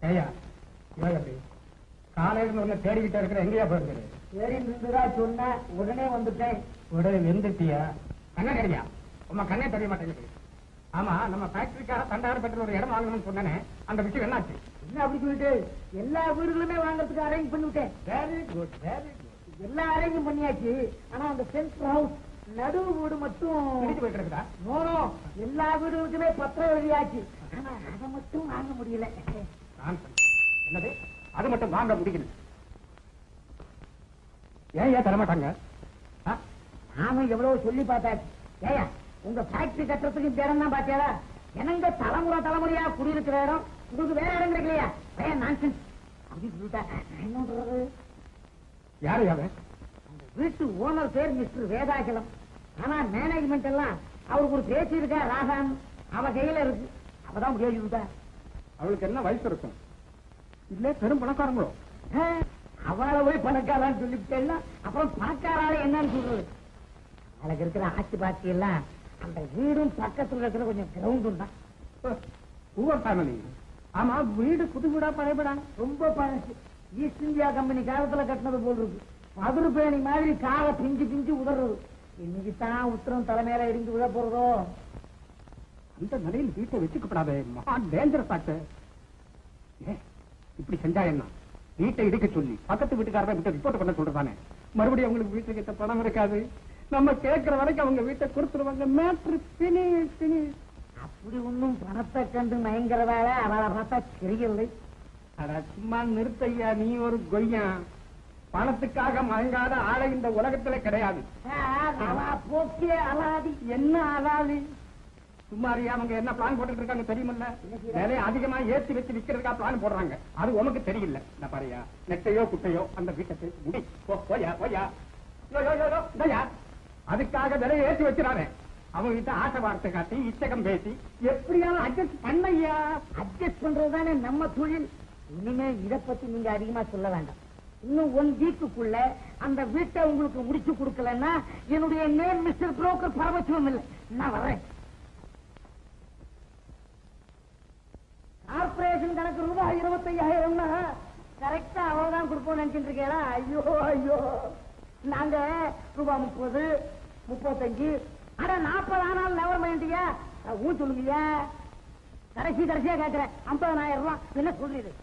ஐயா காலையில ஒண்ணு தேடிக்கிட்டே இருக்கிற எங்கேயா போயிருந்தது? தேடிதான் சொன்ன உடனே வந்துட்டேன். உடனே வெந்துட்டியா? கண்ணே கிடையா? உமா கண்ணே தெரிய மாட்டேங்குது. ஆமா, நம்ம ஃபேக்டரிக்காக தண்டாறு பெற்ற ஒரு இடம் வாங்கணும்னு சொன்னேனே, அந்த விஷயம் என்னாச்சு? என்ன அப்படி சொல்லிட்டு எல்லா வீடுகளுமே வாங்கறதுக்கு அரேஞ்ச் பண்ணிவிட்டேன். Very good, very good. எல்லா அரேஞ்சும் பண்ணியாச்சு. ஆனா அந்த சென்ட்ரல் ஹவுஸ் நடுவு வீடு மட்டும் பிடிச்சு போயிட்டு நோனோ எல்லா வீடுகளுக்குமே பத்திரம் எழுதியாச்சு. ஆனா அதை மட்டும் வாங்க முடியல. என்னது? அது மட்டும் வாங்க முடியல? ஏன் தரமாட்டாங்க? நானும் எவ்வளவு சொல்லி பார்த்தாச்சு. ஏயா உங்க ஃபேக்டரி கட்டுறதுக்கு இந்த இடம் தான் பாத்தியாடா? எனக்கு தலைமுறையா குடியிருக்கிற இடம், உங்களுக்கு வேற இடம் கிடைக்கலையா? நான்சென்ஸ் அப்படி சொல்லிட்டா என்ன பண்றது? யாரு யாரு? அந்த வீட்டு ஓனர் பேர் மிஸ்டர் வேதாச்சலம். ஆனா மேனேஜ்மெண்ட் எல்லாம் அவருக்கு ஒரு பேச்சு இருக்கா, ராகான், அவ கையில இருக்கு. அவதான் முடியாது சொல்லிட்டா. அவளுக்கு என்ன வயசு இருக்கும்? இல்ல பெரும் பணக்காரங்களோ? அவளை போய் பணக்காரான்னு சொல்லிவிட்டேன்னா அப்புறம் பணக்காரால என்னன்னு சொல்றது? அவளுக்கு இருக்கிற ஆட்சி பாட்சி எல்லாம் அந்த வீடும் பக்கத்துல இருக்கிற கொஞ்சம் கிரவுண்டும் தான். Poor family. ஆமா, வீடு புது வீடா பழைய வீடா? ரொம்ப பழசு. ஈஸ்ட் இந்தியா கம்பெனி காலத்துல கட்டினது போல் இருக்கு. மதுரை பேணி மாதிரி காலை பிஞ்சு பிஞ்சு உதறது. இன்னைக்கு தான் உத்தரம் தலைமையில இடிந்து விழ போறதோ. அந்த நிலையில் வீட்டை வச்சுக்கப்படாத, மகா டேஞ்சரஸ் ஆக்ட். இப்படி செஞ்சா என்ன? வீட்டை இடிக்க சொல்லி பக்கத்து வீட்டுக்காரரை விட்டு ரிப்போர்ட் பண்ண சொல்றதானே. மறுபடியும் அவங்களுக்கு வீட்டுக்கு கிட்ட பணம் இருக்காது. நம்ம கேட்கிற வரைக்கும் அவங்க வீட்டை கொடுத்துருவாங்க. Matter finish. அப்படி ஒன்னும் பணத்தை கண்டு மயங்கிறதால அவளை பார்த்தா தெரியலை. அட சும்மா நிறுத்தையா, நீ ஒரு கொய்யா. பணத்துக்காக மயங்காத ஆளை இந்த உலகத்துல கிடையாது. போக்கே அலாதி. என்ன அலாதி? சும்மாரியா அவங்க என்ன பிளான் போட்டுட்டு இருக்காங்க தெரியுமில்ல? விலையை அதிகமா ஏற்றி வச்சு விற்கிறதுக்கா பிளான் போடுறாங்க. அது உனக்கு தெரியல. இந்த பாரியா, நெட்டையோ குட்டையோ அந்த வீட்டை முடி. போயா போயா. அதுக்காக விலையை ஏற்றி வச்சிடாரு. அவங்க கிட்ட ஆசை வார்த்தை காட்டி இச்சகம் பேசி எப்படியாவது அட்ஜஸ்ட் பண்ணையா. அட்ஜஸ்ட் பண்றதுதானே நம்ம தொழில். இனிமே இதை பத்தி நீங்க அதிகமா சொல்ல வேண்டாம். இன்னும் 1 வீக்குக்குள்ள அந்த வீட்டை உங்களுக்கு முடிச்சு கொடுக்கலன்னா என்னுடைய நேம் மிஸ்டர் புரோக்கர் பரமசிவம் இல்லை. நான் வர்றேன். கார்பரேஷன் கணக்கு ரூபாய் 25,000 கரெக்டா அவ்வளவுதான் கொடுப்போம் நினைச்சிட்டு இருக்கேன். ஐயோ ஐயோ, நாங்க ரூபாய் 30, 35, அட 40 ஆனாலும் நவர் மைண்டியா ஊ சொல்லுங்கய்யா. கடைசியா கேட்கிறேன் 50,000 ரூபாய். என்ன சொல்லிடு?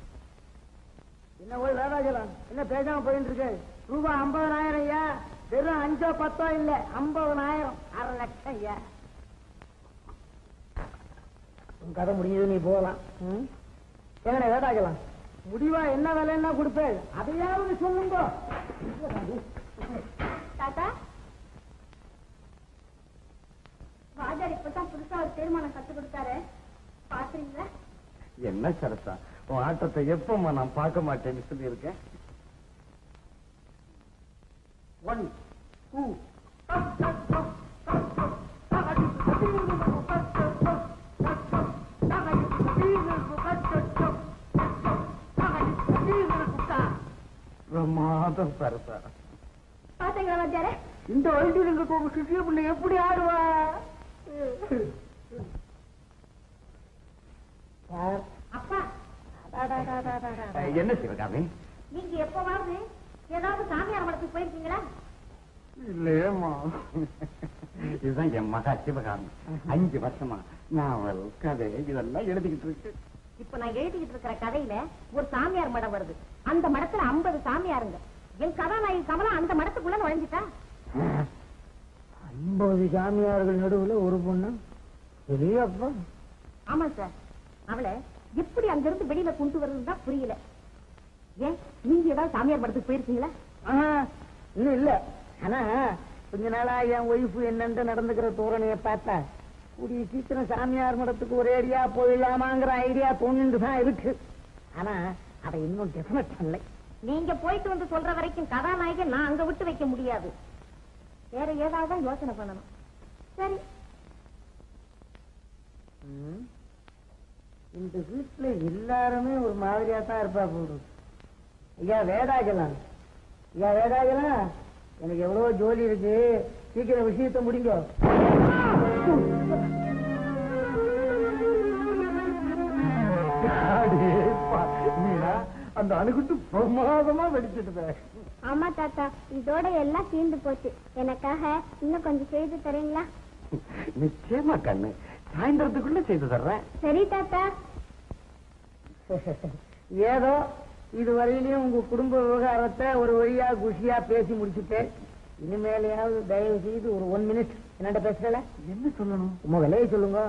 என்ன போய் வேதாஜலம் என்ன பேசாம போயிட்டு இருக்கு? ரூபாய் 50,000 ஐயா. வெறும் 5 10 இல்ல, 50,000, 1/2 லட்சம் ஐயா. உன் கதை முடிஞ்சது, நீ போகலாம். எங்கடா வேதாஜலம், முடிவா என்ன விலைன்னா கொடுப்பேன், அதையாவது சொல்லுங்க. தாத்தா, வாஜார் இப்பதான் புதுசா ஒரு தீர்மானம் கத்து கொடுத்தாரு, பாக்குறீங்களா? என்ன சரசா, உன் ஆட்டத்தை எப்பமா நான் பார்க்க மாட்டேன்னு சொல்லி இருக்கேன். 1 2 பிரமாதம் சரசா. பாத்தீங்களா வாஜாரே, இந்த வயசுல இருக்க சிறிய பிள்ளை எப்படி ஆடுவா? அப்பா, என்ன சிவகாமி? நீங்க எப்பவாவது ஏதாவது சாமியார் மடத்துக்கு போயிருக்கீங்களா? இல்லையேம்மா, இதுதான் என் மகா சிவகாமி. 5 வருஷமா நாவல் கதை இதெல்லாம் எழுதிக்கிட்டு இருக்கு. இப்ப நான் எழுதிக்கிட்டு இருக்கிற கதையில ஒரு சாமியார் மடம் வருது. அந்த மடத்துல 50 சாமியாருங்க. என் கதாநாயகி கமலா அந்த மடத்துக்குள்ள நுழைஞ்சிட்டா. 50 சாமியார்கள் நடுவுல ஒரு பொண்ணு. பெரியப்பா. ஆமா சார், அவளை எப்படி அங்கிருந்து வெளியில கொண்டு வருதுன்னு புரியல. ஏன் நீங்க ஏதாவது சாமியார் மடத்துக்கு போயிருக்கீங்களா? இன்னும் இல்ல. ஆனா கொஞ்ச நாளா என் ஒய்ஃபு என்னென்று நடந்துக்கிற தோரணையை பார்த்தா கூடிய சீக்கிரம் சாமியார் மடத்துக்கு ஒரே ஐடியா போயிடலாமாங்கிற ஐடியா தோணிட்டு தான் இருக்கு. ஆனா அதை இன்னும் டெஃபினட் பண்ணல. நீங்க போயிட்டு வந்து சொல்ற வரைக்கும் கதாநாயகன் நான் அங்க விட்டு வைக்க முடியாது. வேற ஏதாவது யோசனை பண்ணணும். சரி, இந்த வீட்டுல எல்லாருமே ஒரு மாதிரியா தான் இருப்பா போடுறது. ஐயா வேதாஜலம், ஐயா வேதாஜலம், எனக்கு எவ்வளவு ஜோலி இருக்கு, சீக்கிரம் விஷயத்தை முடிங்க. அந்த அணுகுண்டு பிரமாதமா வெடிச்சிட்டு. ஆமா தாத்தா, இதோட எல்லாம் தீர்ந்து போச்சு. எனக்காக இன்னும் கொஞ்சம் செய்து தரீங்களா? நிச்சயமா கண்ணு, சாயந்தரத்துக்குள்ள செய்து தர்றேன். சரி தாத்தா. ஏதோ இதுவரையிலையும் உங்க குடும்ப விவகாரத்தை ஒரு வழியா குஷியா பேசி முடிச்சுட்டேன். இனிமேலையாவது தயவு செய்து ஒரு 1 மினிட் என்னட்ட பேசல. என்ன சொல்லணும்? உங்க விலையை சொல்லுங்க.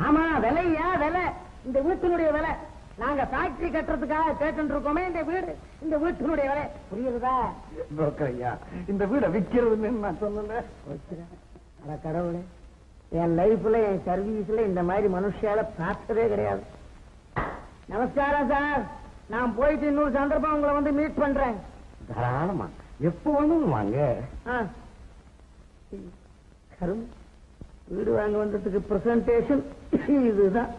ஆமா, விலையா? விலை இந்த வீட்டினுடைய விலை. நாங்க ஃபேக்டரி கட்டுறதுக்காக கேட்டு இருக்கோமே, இந்த வீட்டினுடைய விலை புரியுறதா? ஐயா, இந்த வீட விக்கிறதுன்னு நான் சொல்லல. அட கடவுளே, என் லைஃப்ல என் சர்வீஸ்ல இந்த மாதிரி மனுஷால பார்த்ததே கிடையாது. நமஸ்காரம் சார், நான் போயிட்டு இன்னொரு சந்தர்ப்பம் உங்களை வந்து மீட் பண்றேன். தாராளமா எப்ப வேணும் வாங்க. கரும் வீடு வாங்க வந்ததுக்கு பிரசன்டேஷன் இதுதான்.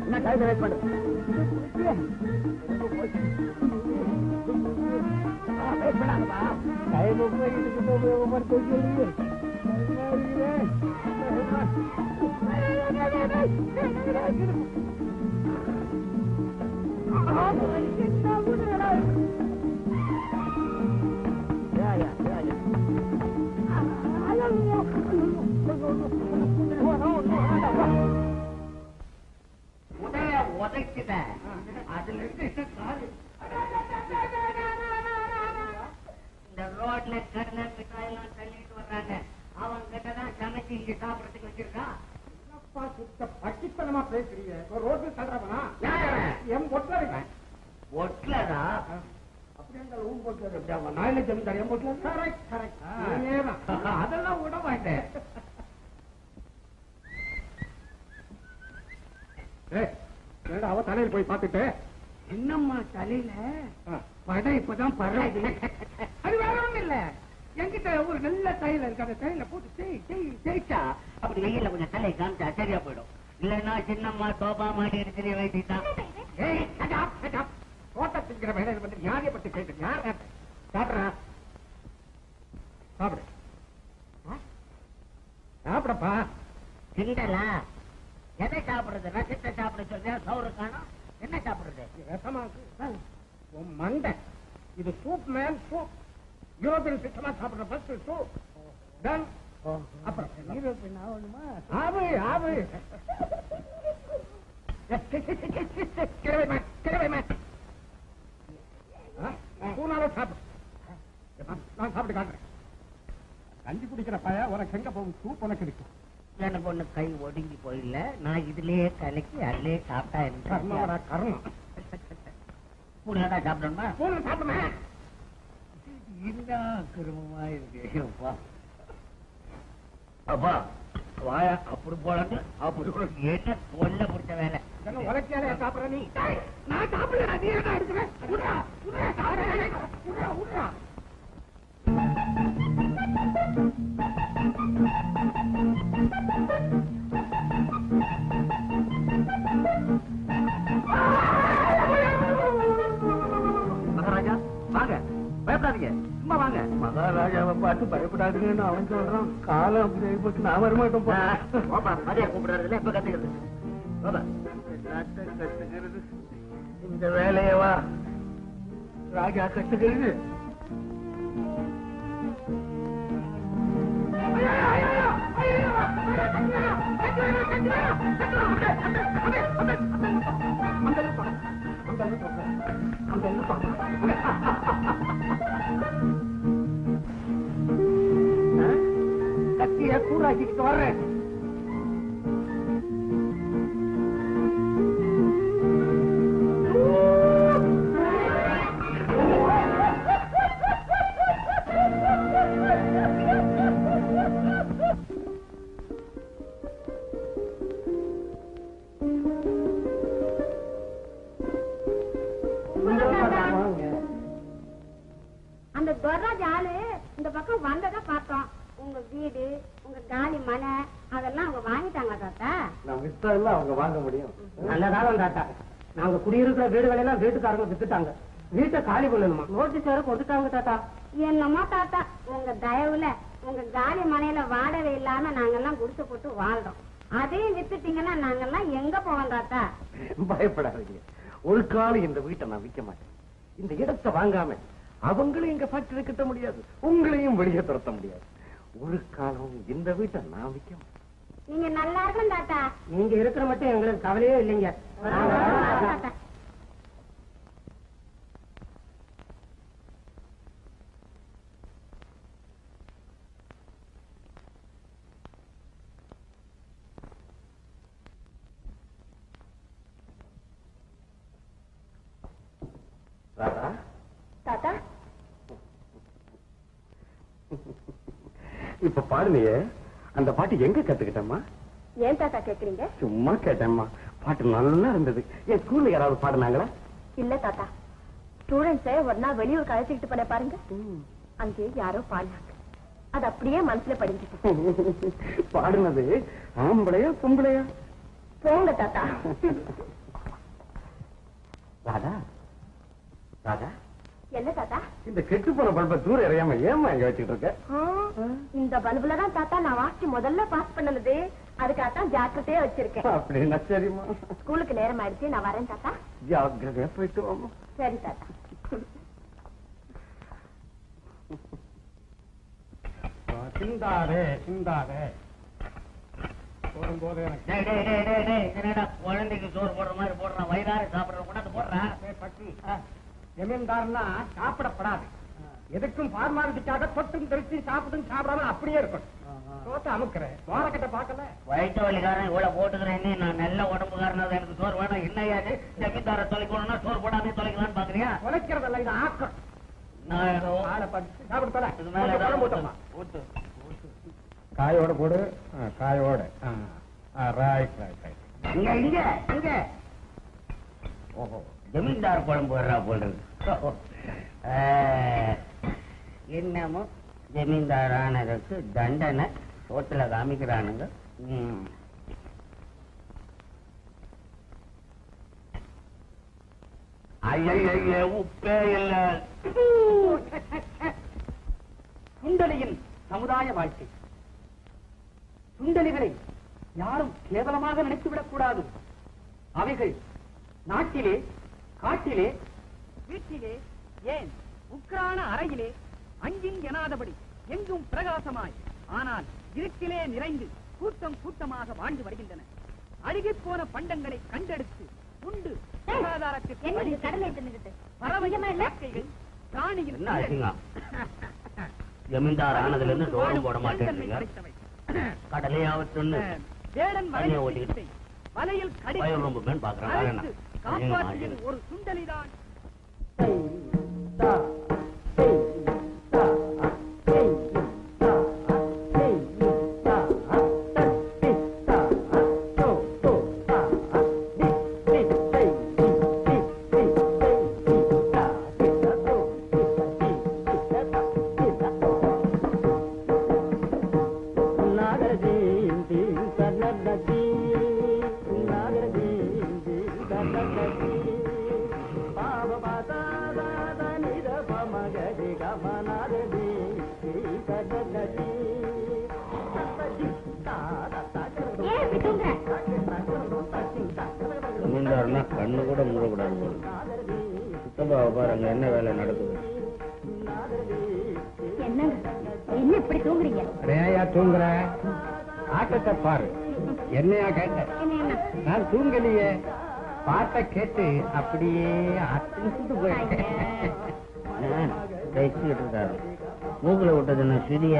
என்ன கைது வெயிட் பண்ணு. டைம் போயிட்டு உபயோகப்படுத்த உதைக்குத அதுல இருந்து இந்த ரோட்ல கடலை மிட்டாயெல்லாம் தள்ளிட்டு வர்றாங்க. அவங்க கிட்டதான் சமைச்சு இங்க சாப்பிடறதுக்கு வச்சிருக்கான். பட்டித்தனமா பேசுறீங்க. ஒரு ரோட்டில் தள்ளுறவனா என் பொட்டலா ஒட்லரா? அதெல்லாம் விட மாட்டேன். அவ தலையில் போய் பார்த்துட்டு என்னம்மா தலையில படம் இப்பதான் பரவாது. அது வேற ஒண்ணு இல்ல, என்கிட்ட ஒரு நல்ல தைல இருக்கு. அந்த தைல போட்டு தேய்ச்சா அப்படி வெயில கொஞ்சம் தலை காமிச்சா சரியா போயிடும். இல்லன்னா சின்னம்மா தோப்பா மாடி இருக்கிற வைத்திட்டான். தோட்ட திங்கிற வேலையில வந்து யாரைய பத்தி கேட்டு யார் சாப்பிடுறா? சாப்பிடு சாப்பிடப்பா. கிண்டலா? எதை சாப்பிடுறது? ரசத்தை சாப்பிட சொல்ற, சோறு காணும். என்ன சாப்பிடுறது? ரசமாக்கு உன் மண்டை. இது சூப் மேன் சூப். யூரோப்பியன் சிஸ்டமா சாப்பிடுற ஃபர்ஸ்ட் சூப். தென் அப்புறம் யூரோப்பியன் ஆகணுமா? ஆவு ஆவு கிழவை மேன் தூணால சாப்பிடு. நான் சாப்பிட்டு காட்டுறேன். கஞ்சி குடிக்கிற பைய உனக்கு எங்க போகும்? சூப் உனக்கு இருக்கு. எனக்கு ஒண்ணு கை ஒடுங்கி போயிடல. நான் இதுலயே கலக்கி அதிலே சாப்பிட்டா கர்மம் கர்மம். பூனைதான் சாப்பிடணுமா? பூனை சாப்பிடுமே. இதுதான் கிருமமா இருக்கு. அப்பா வாயா அப்படி போல அப்படி கூட என்ன கொல்ல பிடிச்ச வேலை. உலக்கையாலே சாப்பிடுற நீ. நான் சாப்பிடுறேன். நீ என்ன எடுக்கிறேன்? மகாராஜா வாங்க, பயப்படாதீங்க, சும்மா வாங்க. மகாராஜாவை பார்த்து பயப்படாதீங்கன்னு அவன் சொல்றான். காலம் அப்படி போட்டு நான் வரமாட்டோம். மதியா கூப்பிடுறதுல இப்ப கத்துக்கிறது கத்துக்கிறது இந்த வேலையவா ராஜா கத்துக்கிறது? கத்திய கூறாக்கிட்டு வர்றேன். அந்த துவராஜ் ஆளு இந்த பக்கம் வந்ததை பார்த்தோம். உங்க வீடு, உங்க காலி மனை அதெல்லாம் அவங்க வாங்கிட்டாங்க தாத்தா. நம்ம இஷ்டம் இல்ல அவங்க வாங்க முடியும். நல்ல காலம் தாத்தா. நாங்க குடியிருக்கிற வீடுகளெல்லாம் வீட்டுக்காரங்க வித்துட்டாங்க. வீட்டை காலி பண்ணணுமா? நோட்டீஸ் வேற கொடுத்துட்டாங்க தாத்தா. என்னமோ தாத்தா, உங்க தயவுல உங்க காலி மனையில வாடகை இல்லாம நாங்கெல்லாம் குடிசை போட்டு வாழ்றோம். அதையும் வித்துட்டீங்கன்னா நாங்கெல்லாம் எங்க போவோம் தாத்தா? பயப்படாதீங்க, ஒரு காலம் இந்த வீட்டை நான் விற்க மாட்டேன். இந்த இடத்தை வாங்காம அவங்களையும் எங்க ஃபேக்டரி கட்ட முடியாது, உங்களையும் வெளியே துரத்த முடியாது. ஒரு காலம் இந்த வீட்டை நான் விற்க மாட்டேன். நீங்க நல்லா இருக்கும் தாத்தா. நீங்க இருக்கிற மட்டும் எங்களுக்கு கவலையே இல்லைங்க. தாத்தா, ராதா, தாத்தா இப்ப பாடுனியே, அந்த பாட்டு எங்க கத்துக்கிட்டம்மா? ஏன் தாத்தா கேக்குறீங்க? சும்மா கேட்டேம்மா, பாட்டு நல்லா இருந்தது. என் ஸ்கூல்ல யாராவது பாடுனாங்களா? இல்ல தாத்தா, ஸ்டூடெண்ட்ஸை ஒரு நாள் வெளியூர் கழிச்சுக்கிட்டு போன பாருங்க, அங்கே யாரோ பாடினாங்க. அது அப்படியே மனசுல படிஞ்சிட்டு. பாடுனது ஆம்பளையா பொம்பளையா? போங்க தாத்தா. ராதா, ராதா, என்ன தாத்தா? இந்த கெட்டு போன பல்ப தூர எறியாம ஏமா இங்க வச்சுட்டு இருக்க? இந்த பல்புல தான் தாத்தா நான் வாசி முதல்ல பாஸ் பண்ணது. அதுக்காகத்தான் ஜாக்கிரதையா வச்சிருக்கேன். அப்படின்னா சரிம்மா. ஸ்கூலுக்கு நேரம் ஆயிடுச்சு, நான் வரேன் தாத்தா. ஜாக்கிரதையா போயிட்டு வாமா. சரி தாத்தா. சிந்தாதே சிந்தாதே போடும்போது எனக்கு என்னடா குழந்தைக்கு சோறு போடுற மாதிரி போடுறான், வயிறாறு சாப்பிடுற கூட போடுறான். பற்றி ஜமீன்தார்னா சாப்பிடப்படாது. எதுக்கும் ஃபார்மாலிட்டிக்காக தொட்டும் திருச்சி சாப்பிடும் சாப்பிடாம அப்படியே இருக்கணும். சோத்தை அமுக்குறேன், வாரக்கட்டை பார்க்கல. வயிற்று வலிக்காரன் இவ்வளவு போட்டுக்கிறேன்னு நான் நல்ல உடம்புக்காரன், எனக்கு சோறு வேணும். என்னையாது ஜமீன்தார தொலைக்கணும்னா சோறு போடாமே தொலைக்கலான்னு பாக்குறியா? தொலைக்கிறதல்ல, இது ஆக்கம். காயோட போடு, காயோட. ஓஹோ, ஜமீன்தார் குழம்பு வர்றா போல் என்னமோ ஜமீன்தார் ஆனதுக்கு தண்டனை ஹோட்டல காமிக்கிறானுங்க. ஐய உப்பே இல்ல. சுண்டலியின் சமுதாய வாழ்க்கை. சுண்டலிகளை யாரும் கேவலமாக நினைத்துவிடக் கூடாது. அவைகள் நாட்டிலே, காட்டிலே, வீட்டிலே, ஏன் உக்ரான அறையிலே அஞ்சின் எனாதபடி எங்கும் பிரகாசமாய், ஆனால் இருட்டிலே நிறைந்து கூட்டம் கூட்டமாக வாழ்ந்து வருகின்றன. அழுகிப் போன பண்டங்களை கண்டெடுத்து உண்டு ஜமீன்தார் ஆனதுல இருந்து சோறும் போட மாட்டேன். கடலையாவற்றுன்னு வலையில் கடிதம் பாக்குறாங்க. ஒரு சுண்டலிதான். ஜமீன்தார்னா கண்ணு கூட மூடக்கூடாது. சுத்தபாவை பாரு, அங்க என்ன வேலை நடக்குது. என்ன இப்படி தூங்குறீங்க? ரேயா தூங்குற? ஆட்டத்தை பாரு. என்னையா கேட்ட? நான் தூங்கலையே, பாட்டை கேட்டு அப்படியே அத்துட்டு போயிருக்கேன். பேசிக்கிட்டு இருக்காரு. மூக்குல விட்டது என்ன சிறிய?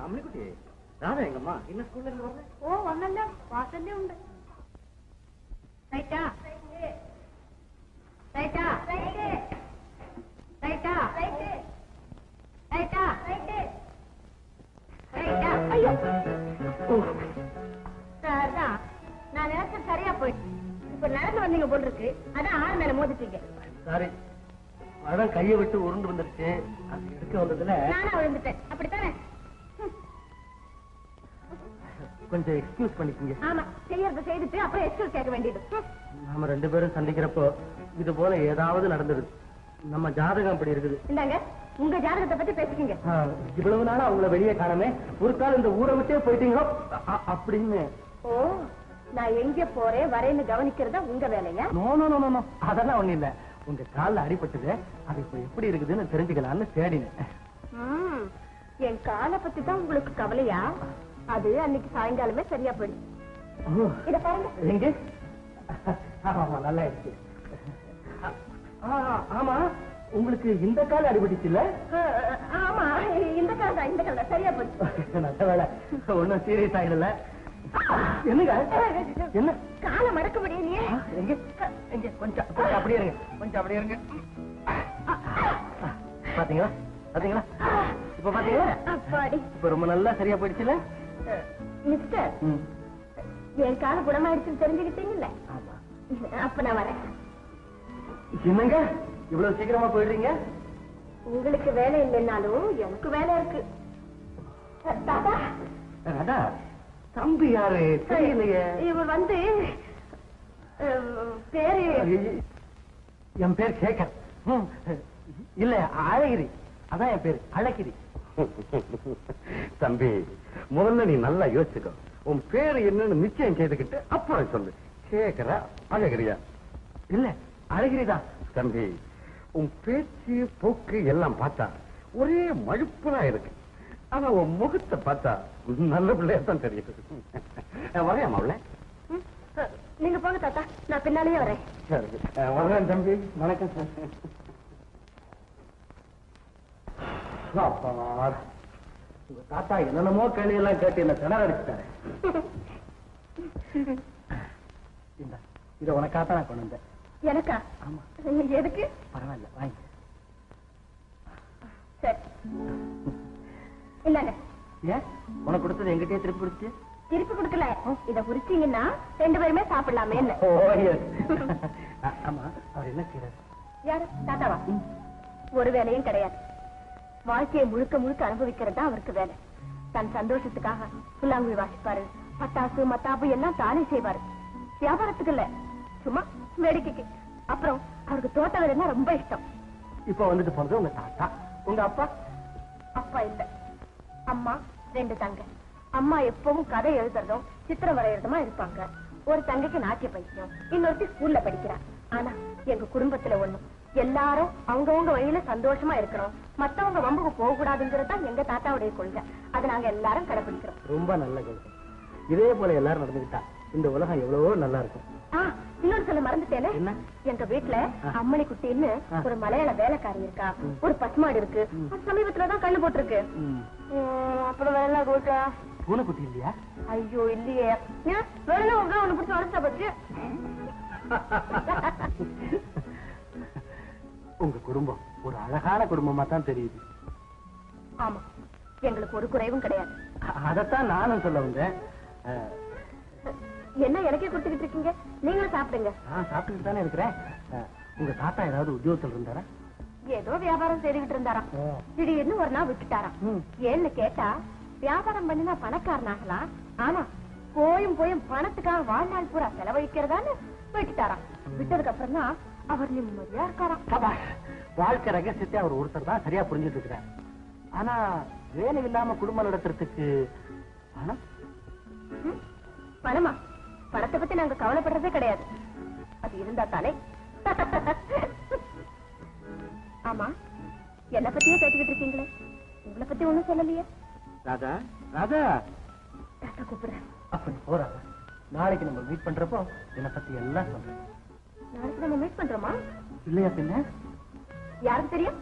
அம்மிக்குட்டி ராதா எங்கம்மா என்ன ஸ்கூல்ல இருந்து வர்றேன்? ஓ ஒன்னல்ல வாசல்லே உண்டு. ரைட்டா ரைட்டா ரைட்டா ரைட்டா ரைட்டா ரைட்டா. ஐயோ சாரதா, நான் நினைச்ச சரியா போயிடுச்சு. இப்ப நடந்து வந்தீங்க போல் இருக்கு, அதான் ஆறு மேல மோதிட்டீங்க. சாரி, அதான் கையை விட்டு உருண்டு வந்துருச்சு. அது எடுக்க வந்ததுல நானா விழுந்துட்டேன், அப்படித்தானே? கொஞ்சம் எக்ஸ்கியூஸ் பண்ணிக்கீங்க. ஆமா, செய்யறத செய்துட்டு அப்புறம் எக்ஸ்கியூஸ் கேட்க வேண்டியது. நாம 2 பேரும் சந்திக்கிறப்போ இது போல ஏதாவது நடந்துருது. நம்ம ஜாதகம் அப்படி இருக்குது. இந்தாங்க, உங்க ஜாதகத்தை பத்தி பேசிக்கீங்க. இவ்வளவு நாளா அவங்கள வெளியே காணமே, ஒரு கால் இந்த ஊரை விட்டே போயிட்டீங்களோ அப்படின்னு. ஓ, நான் எங்க போறேன் வரேன்னு கவனிக்கிறதா உங்க வேலையா? நோ நோ நோ நோ, அதெல்லாம் ஒண்ணு இல்ல. உங்க கால்ல அடிபட்டது, அது இப்ப எப்படி இருக்குதுன்னு தெரிஞ்சுக்கலாம்னு தேடினேன். என் காலை பத்தி தான் உங்களுக்கு கவலையா? அது அன்னைக்கு சாயங்காலமே சரியா போயிடுச்சு. இத பாருங்க. எங்க? ஆமா, நல்லா இருக்கு. ஆமா, உங்களுக்கு இந்த கால் அடிபட்டுச்சு இல்ல? ஆமா, இந்த கால் தான் சரியா போயிடுச்சு. நல்ல வேலை, ஒன்னும் சீரியஸ் ஆயிடல. என்னங்க என்ன காலை மடக்க முடியலையே? எங்க எங்க கொஞ்சம் கொஞ்சம் அப்படியே இருங்க, கொஞ்சம் அப்படியே இருங்க. பாத்தீங்களா பாத்தீங்களா, இப்ப பாத்தீங்களா? அப்பாடி, இப்ப ரொம்ப நல்லா சரியா போயிடுச்சுல? மிஸ்டர், என் கால குணமாயிடுச்சுன்னு தெரிஞ்சுக்கிட்டீங்கல்ல? ஆமா. அப்ப நான் வரேன். என்னங்க இவ்வளவு சீக்கிரமா போயிடுறீங்க? உங்களுக்கு வேலை இல்லைன்னாலும் எனக்கு வேலை இருக்கு. தாத்தா, ராதா, தம்பி யாரு தெரியலையே. இவர் வந்து பேரு என் பேர் சேகர். இல்ல அழகிரி, அதான் என் பேரு அழகிரி. தம்பி, முதல்ல நீ நல்லா யோசிச்சுக்கோ. உன் பேரு என்னன்னு நிச்சயம் செய்துக்கிட்டு அப்புறம் சொல்லு. சேகரா அழகிரியா? இல்ல அழகிரிதான். தம்பி, உன் பேச்சு போக்கு எல்லாம் பார்த்தா ஒரே மழுப்பலா இருக்கு. ஆனா உன் முகத்தை பார்த்தா நல்ல பிள்ளையாத்தான் தெரியுது. வரையா மாவுல? நீங்க போங்க தாத்தா, நான் பின்னாலேயே வரேன். சரி, வரேன் தம்பி. வணக்கம் சார். உங்க தாத்தா என்னென்னமோ கேள்வி எல்லாம் கேட்டு என்ன திணற அடிச்சுட்டாரு. இத உனக்காக நான் கொண்டு வந்தேன். எனக்கா? ஆமா. எதுக்கு? பரவாயில்ல, வாங்கி. சரி, இல்லங்க. ஏன் உனக்கு கொடுத்தது எங்கிட்டே திருப்பி கொடுத்து? திருப்பி கொடுக்கல, இத குறிச்சீங்கன்னா 2 பேருமே சாப்பிடலாமே. ஓ எஸ். ஆமா, அவர் என்ன செய்யறாரு? யாரு? தாத்தாவா? ஒரு வேலையும் கிடையாது. வாழ்க்கையை முழுக்க முழுக்க அனுபவிக்கிறதா அவருக்கு வேலை. தன் சந்தோஷத்துக்காக புல்லாங்குழி வாசிப்பாரு, பட்டாசு மத்தாப்பு எல்லாம் தானே செய்வாரு. வியாபாரத்துக்கு இல்ல, சும்மா வேடிக்கைக்கு. அப்புறம் அவருக்கு தோட்ட வேலைன்னா ரொம்ப இஷ்டம். இப்ப வந்துட்டு போனது உங்க தாத்தா. உங்க அப்பா? அப்பா இல்ல, அம்மா, 2 தங்க. அம்மா எப்பவும் கதை எழுதுறதும் சித்திரம் வரையறதுமா இருப்பாங்க. ஒரு தங்கைக்கு நாட்டிய பைத்தியம், இன்னொருத்தி ஸ்கூல்ல படிக்கிறா. ஆனா எங்க குடும்பத்துல ஒண்ணும், எல்லாரும் அவங்கவுங்க வழியில சந்தோஷமா இருக்கணும், மத்தவங்க வம்புக்கு போக கூடாதுங்கிறது தான் எங்க தாத்தாவுடைய கொள்கை. அதை நாங்க எல்லாரும் கடைபிடிக்கிறோம். ரொம்ப நல்ல கொள்கை. இதே போல எல்லாரும் நடந்துகிட்டா இந்த உலகம் எவ்வளவோ நல்லா இருக்கும். இன்னொரு சொல்ல மறந்துட்டேனே. என்ன? எங்க வீட்டுல அம்மணி குட்டின்னு ஒரு மலையாள வேலைக்காரி இருக்கா. ஒரு பசுமாடு இருக்கு, சமீபத்துலதான் கண்ணு போட்டிருக்கு. அப்புறம் வேலை ரோட்டா பூனைக்குட்டி இல்லையா? ஐயோ இல்லையே. வேலை ஒண்ணு பிடிச்சி வளர்த்தா பச்சு. உங்க குடும்பம் ஒரு அழகான குடும்பமா தான் தெரியுது. ஆமா, எங்களுக்கு ஒரு குறைவும் கிடையாது. அதத்தான் நானும் சொல்ல வந்தேன். என்ன எனக்கே கொடுத்துக்கிட்டு இருக்கீங்க? நீங்களும் சாப்பிடுங்க. நான் சாப்பிட்டுட்டு தானே இருக்கிறேன். உங்க தாத்தா ஏதாவது உத்தியோகத்தில் இருந்தாரா? ஏதோ வியாபாரம் செய்துகிட்டு இருந்தாராம். திடீர்னு ஒரு நாள் விட்டுட்டாராம். ஏன்னு கேட்டா, வியாபாரம் பண்ணினா பணக்காரனாகலாம், ஆனா போயும் பணத்துக்காக வாழ்நாள் பூரா செலவழிக்கிறதான்னு விட்டுட்டாராம். விட்டதுக்கு அப்புறம் தான் அவர் நிம்மதியா இருக்காராம். வாழ்க்கை ரகசியத்தை அவர் ஒருத்தர் தான் சரியா புரிஞ்சுட்டு இருக்கிறார். ஆனா வேலை இல்லாம குடும்பம் நடத்துறதுக்கு பணம்? பணமா? பணத்தை பத்தி நாங்க கவலைப்படுறதே கிடையாது. அது இருந்தா தானே. ஆமா, என்ன பத்தியே கேட்டுக்கிட்டு இருக்கீங்களே, உங்களை பத்தி ஒண்ணும் சொல்லலையே. ராதா ராதா தாத்தா கூப்பிடுறேன். அப்படி போறாங்க. நாளைக்கு நம்ம மீட் பண்றப்போ என்னை பத்தி எல்லாம் சொல்றேன். நாளைக்கு நம்ம மீட் பண்றோமா? இல்லையா பின்ன? யாருக்கு தெரியும்?